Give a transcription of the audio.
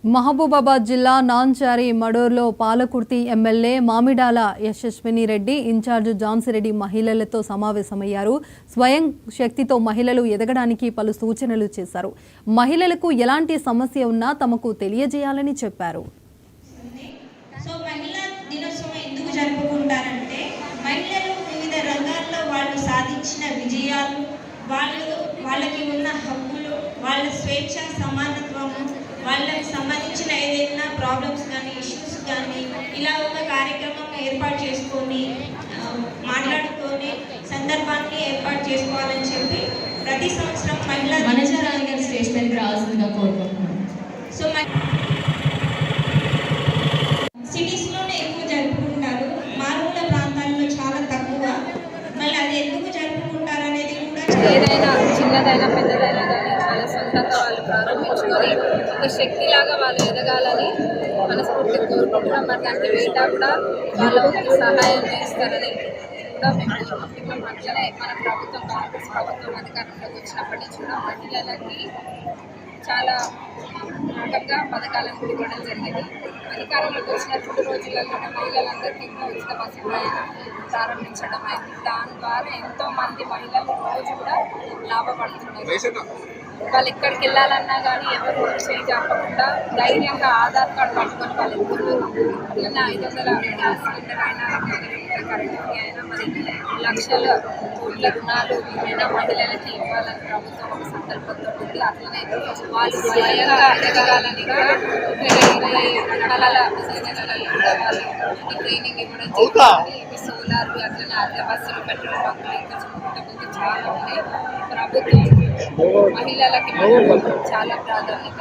మహబూబాబాద్ జిల్లా నాంచారి మడోర్లో పాలకుర్తి ఎమ్మెల్యే మామిడాల యశస్విని రెడ్డి ఇన్ఛార్జ్ జాన్సిరెడ్డి మహిళలతో సమావేశమయ్యారు. స్వయం శక్తితో మహిళలు ఎదగడానికి పలు సూచనలు చేశారు. మహిళలకు ఎలాంటి సమస్య ఉన్నా తమకు తెలియజేయాలని చెప్పారు. సో మహిళా దినోత్సవం ఎందుకు జరుపుకుంటారంటే మహిళలు వివిధ రంగాల్లో వాళ్ళు సాధించిన విజయాలు, వాళ్ళకి ఉన్న హక్కులు, వాళ్ళ స్వేచ్ఛ, సమానత్వము, వాళ్ళకి సంబంధించిన ఏదైనా ప్రాబ్లమ్స్ కానీ ఇష్యూస్ కానీ ఇలా ఒక కార్యక్రమం ఏర్పాటు చేసుకొని మాట్లాడుకొని సందర్భాన్ని ఏర్పాటు చేసుకోవాలని చెప్పి ప్రతి సంవత్సరం మహిళా స్టేజ్ పైకి రావాల్సిందిగా కోరుకుంటున్నాను. సో సిటీస్లోనే ఎక్కువ జరుపుకుంటారు, మారుమూల ప్రాంతాల్లో చాలా తక్కువ. మళ్ళీ అది ఎందుకు జరుపుకుంటారు అనేది కూడా ఏదైనా చిన్నదైనా పెద్దదైనా కానీ వాళ్ళ సొంతంగా వాళ్ళు ప్రారంభించుకొని ఒక శక్తిలాగా వాళ్ళు ఎదగాలని మనస్ఫూర్తిగా కోరుకుంటున్నాం. మరి దానికి వేట కూడా వాళ్ళకి సహాయం చేస్తారని కూడా మేము కోరుకుంటున్నాం. అట్లనే మన ప్రభుత్వం, కాంగ్రెస్ ప్రభుత్వం అధికారంలోకి వచ్చినప్పటి నుంచి కూడా మహిళలకి చాలా రకంగా పథకాలను ఇవ్వడం జరిగింది. అధికారంలోకి వచ్చిన 2 రోజులలోనే మహిళలందరికీ కూడా ఉచిత బస్సు ప్రయాణం ప్రారంభించడం అయింది. దాని ద్వారా ఎంతోమంది మహిళలు రోజు కూడా లాభపడుతున్నారు. వాళ్ళు ఎక్కడికి వెళ్ళాలన్నా కానీ ఎవరు చేయి చెప్పకుండా ధైర్యంగా ఆధార్ కార్డు పట్టుకొని వాళ్ళు వెళ్తున్నారు. అట్లనే 500 గ్యాస్ సిలిండర్ అయినా, కరెంట్ అయినా, మరి లక్షల కోట్ల రుణాలు ఏమైనా మహిళలకి ఇవ్వాలని ప్రభుత్వం ఒక సంకల్పంతో ఉంది. అట్లనే వాళ్ళు స్వయంగా ఎదగాలని కూడా 20 రకాల ట్రైనింగ్ ఇవ్వడం జరిగింది. సోలార్, అట్లనే అద్దె బస్సులు, పెట్రోల్ బంకులు, ఇంకా చుట్టుపక్కల చాలా ఉన్నాయి. ప్రభుత్వం మహిళలకి చాలా ప్రాధాన్యత.